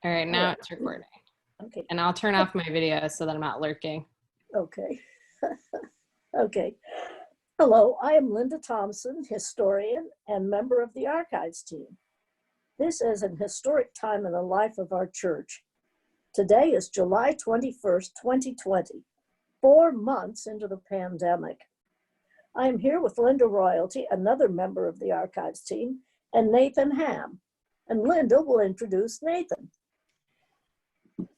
All right, now it's recording. Okay. And I'll turn off my video so that I'm not lurking. Okay. Okay. Hello, I am Linda Thompson, historian and member of the archives team. This is an historic time in the life of our church. Today is July 21st, 2020, 4 months into the pandemic. I am here with Linda Royalty, another member of the archives team, and Nathan Hamm. And Linda will introduce Nathan.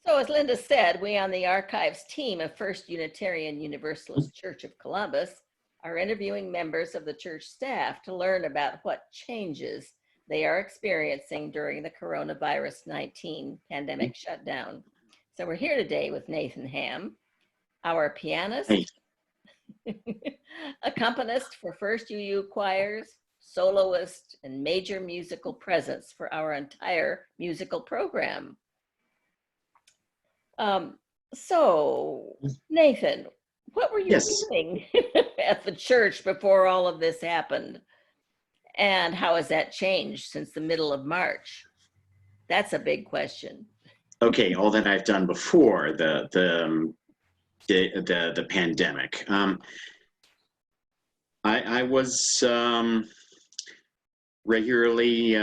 So as Linda said, we on the archives team of First Unitarian Universalist Church of Columbus are interviewing members of the church staff to learn about what changes they are experiencing during the coronavirus 19 pandemic shutdown. So we're here today with Nathan Hamm, our pianist, accompanist for First UU choirs, soloist, and major musical presence for our entire musical program. So Nathan, what were you doing at the church before all of this happened? And how has that changed since the middle of March? That's a big question. Okay, all that I've done before the pandemic. I was regularly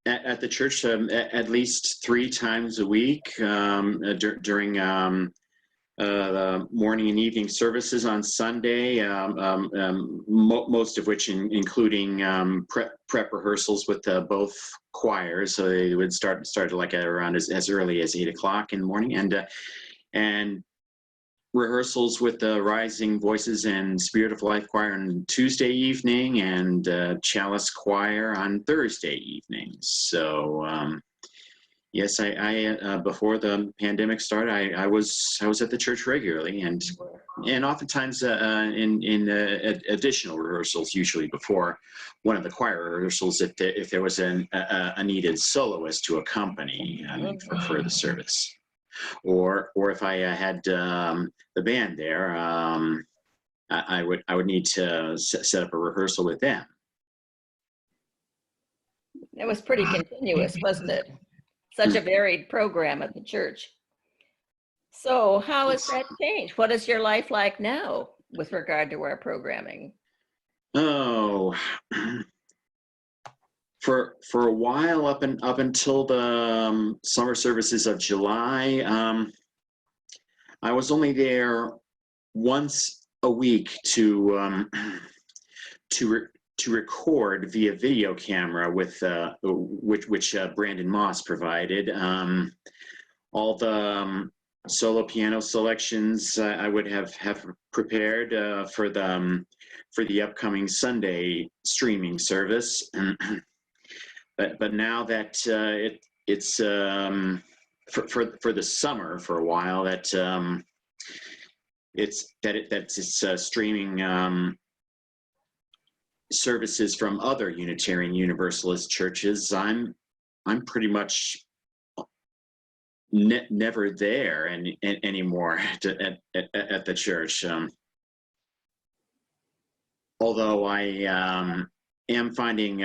at the church at least 3 times a week during the morning and evening services on Sunday, most of which including prep rehearsals with both choirs. So they would start like around as early as 8 o'clock in the morning, and rehearsals with the Rising Voices and Spirit of Life Choir on Tuesday evening, and Chalice Choir on Thursday evenings. So yes, I before the pandemic started, I was at the church regularly, and oftentimes in additional rehearsals, usually before one of the choir rehearsals, if there was a needed soloist to accompany for the service. Or if I had the band there, I would need to set up a rehearsal with them. It was pretty continuous, wasn't it? Such a varied program at the church. So how has that changed? What is your life like now with regard to our programming? Oh, for a while, up until the summer services of July, I was only there once a week to record via video camera with which Brandon Moss provided. All the solo piano selections I would have prepared for the upcoming Sunday streaming service. But now that it's for the summer, for a while, that it's streaming services from other Unitarian Universalist churches, I'm pretty much never there anymore at the church. Although I am finding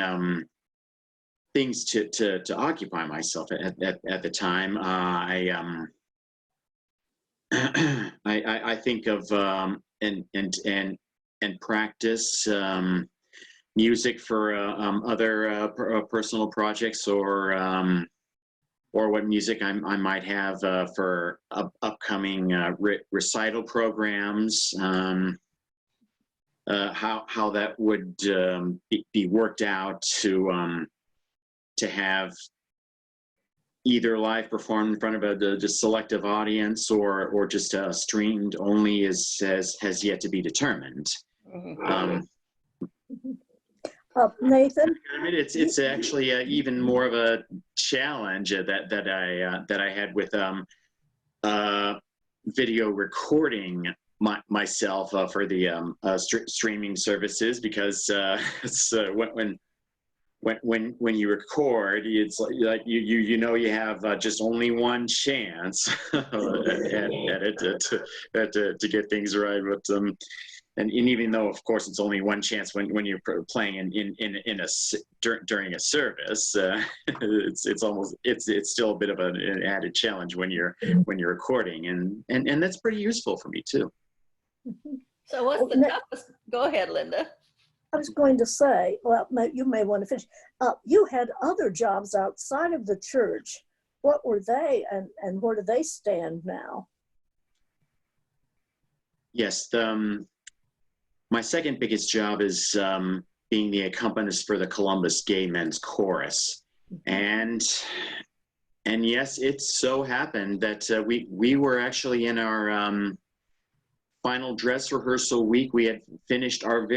things to occupy myself at the time. I think of and practice music for other personal projects, or what music I might have for upcoming recital programs. How that would be worked out to have either live performed in front of a selective audience, or just streamed only has yet to be determined. Nathan, I mean, it's actually even more of a challenge that I had with video recording myself for the streaming services, because it's when you record, it's like you know you have just only one chance at it to get things right. But and even though, of course, it's only one chance when you're playing during a service, it's still a bit of an added challenge when you're recording, and that's pretty useful for me too. So what's the toughest? Go ahead, Linda. I was going to say, well, you may want to finish. You had other jobs outside of the church. What were they, and where do they stand now? Yes, my second biggest job is being the accompanist for the Columbus Gay Men's Chorus, and yes, it so happened that we were actually in our final dress rehearsal week. We had finished our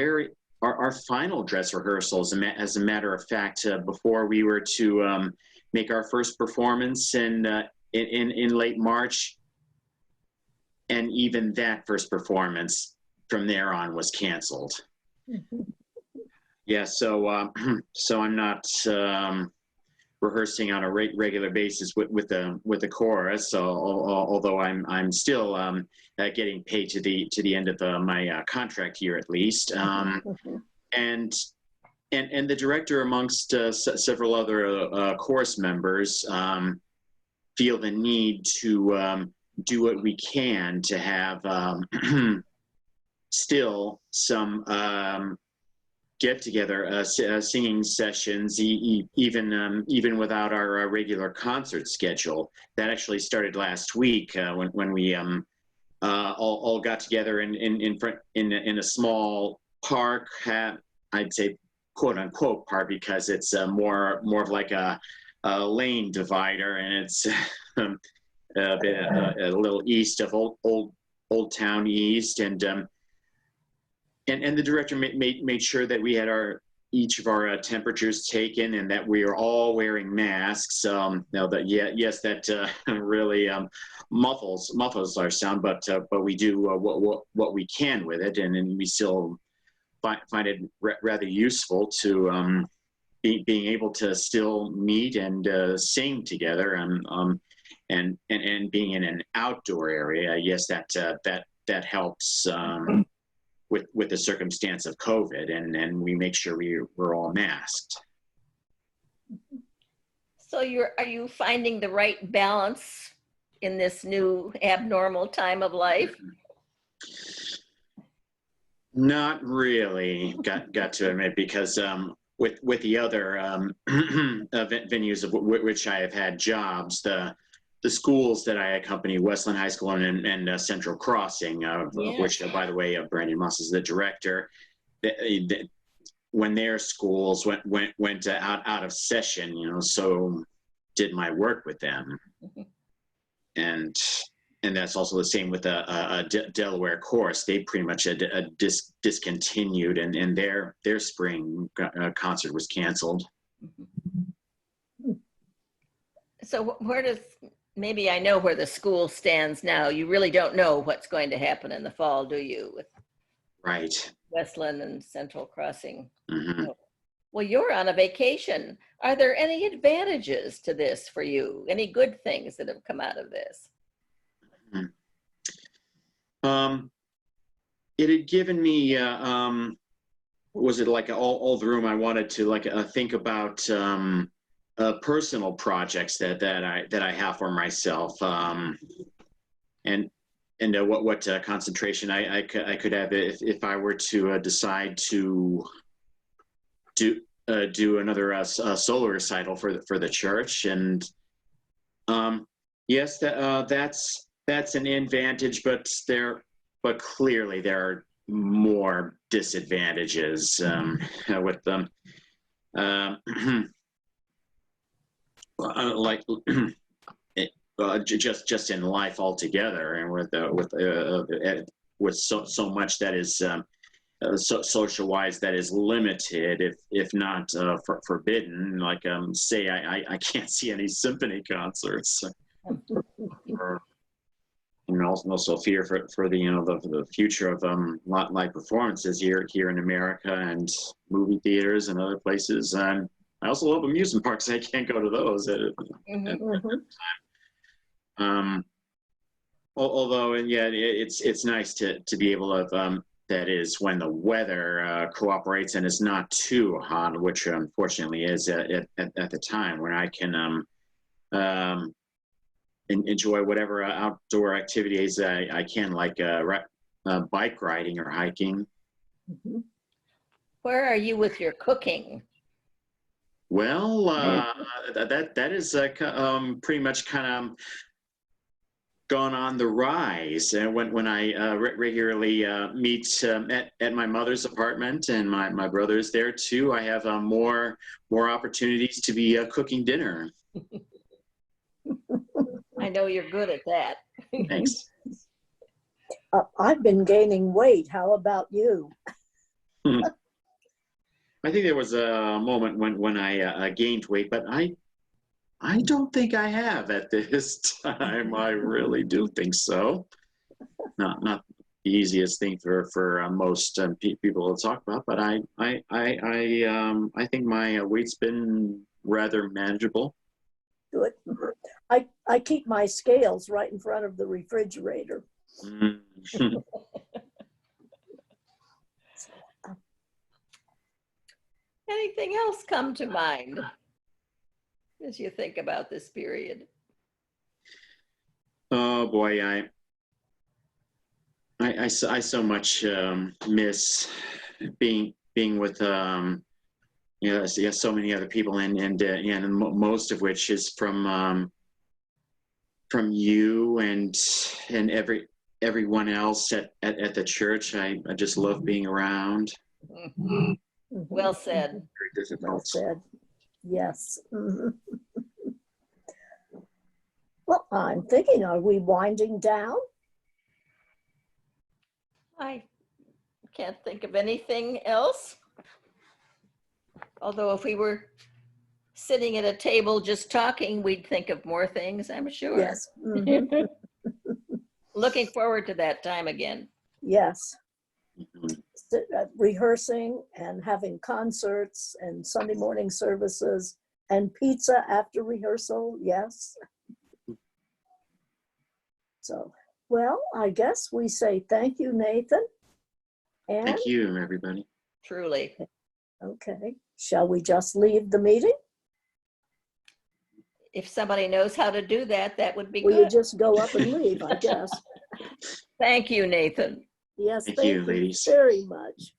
final dress rehearsals, as a matter of fact, before we were to make our first performance in late March, and even that first performance from there on was canceled. Yeah, so I'm not rehearsing on a regular basis with the chorus, although I'm still getting paid to the end of my contract here at least, and the director, amongst several other chorus members, feel the need to do what we can to have still some get together singing sessions, even without our regular concert schedule. That actually started last week when we all got together in a small park. I'd say quote unquote park, because it's more of like a lane divider, and it's a little east of Old Town East, and the director made sure that we had each of our temperatures taken, and that we are all wearing masks. Now that really muffles our sound, but we do what we can with it, and we still find it rather useful to being able to still meet and sing together, and being in an outdoor area. Yes, that helps with the circumstance of COVID, and we make sure we're all masked. So are you finding the right balance in this new abnormal time of life? Not really, got to admit, because with the other venues of which I have had jobs, the schools that I accompany, Westland High School and Central Crossing, which, by the way, Brandon Moss is the director, when their schools went out of session, so did my work with them. And that's also the same with a Delaware course. They pretty much discontinued, and their spring concert was canceled. So maybe I know where the school stands now. You really don't know what's going to happen in the fall, do you? With Right. Westland and Central Crossing. Mm-hmm. Well, you're on a vacation. Are there any advantages to this for you? Any good things that have come out of this? It had given me, was it like all the room I wanted to think about personal projects that I have for myself, and what concentration I could have if I were to decide to do another solo recital for the church. And yes, that's an advantage, but clearly there are more disadvantages with them. Like just in life altogether, and with so much that is social wise that is limited, if not forbidden. Like say I can't see any symphony concerts, or also fear for the future of live performances here in America, and movie theaters and other places. I also love amusement parks. I can't go to those at time. Although, yeah, it's nice to be able to that is when the weather cooperates and is not too hot, which unfortunately is at the time, where I can enjoy whatever outdoor activities I can, like bike riding or hiking. Mm-hmm. Where are you with your cooking? Well, that is pretty much kind of gone on the rise. And when I regularly meet at my mother's apartment, and my brother is there too, I have more opportunities to be cooking dinner. I know you're good at that. Thanks. I've been gaining weight. How about you? I think there was a moment when I gained weight, but I don't think I have at this time. I really do think so. Not the easiest thing for most people to talk about, but I think my weight's been rather manageable. Good. I keep my scales right in front of the refrigerator. Mm. Anything else come to mind as you think about this period? Oh boy, I so much miss being with so many other people, and most of which is from you and everyone else at the church. I just love being around. Mhm. Well said. Very Well difficult. said. Yes. Mhm. Well, I'm thinking, are we winding down? I can't think of anything else. Although if we were sitting at a table just talking, we'd think of more things, I'm sure. Yes. Mhm. Looking forward to that time again. Yes. Mhm. Rehearsing and having concerts and Sunday morning services and pizza after rehearsal. Yes. So, well, I guess we say thank you, Nathan. And Thank you, everybody. Truly. okay, shall we just leave the meeting? If somebody knows how to do that, that would be Will you good. just go up and leave, I guess? Thank you, Nathan. Yes, Thank thank you, you ladies. very much.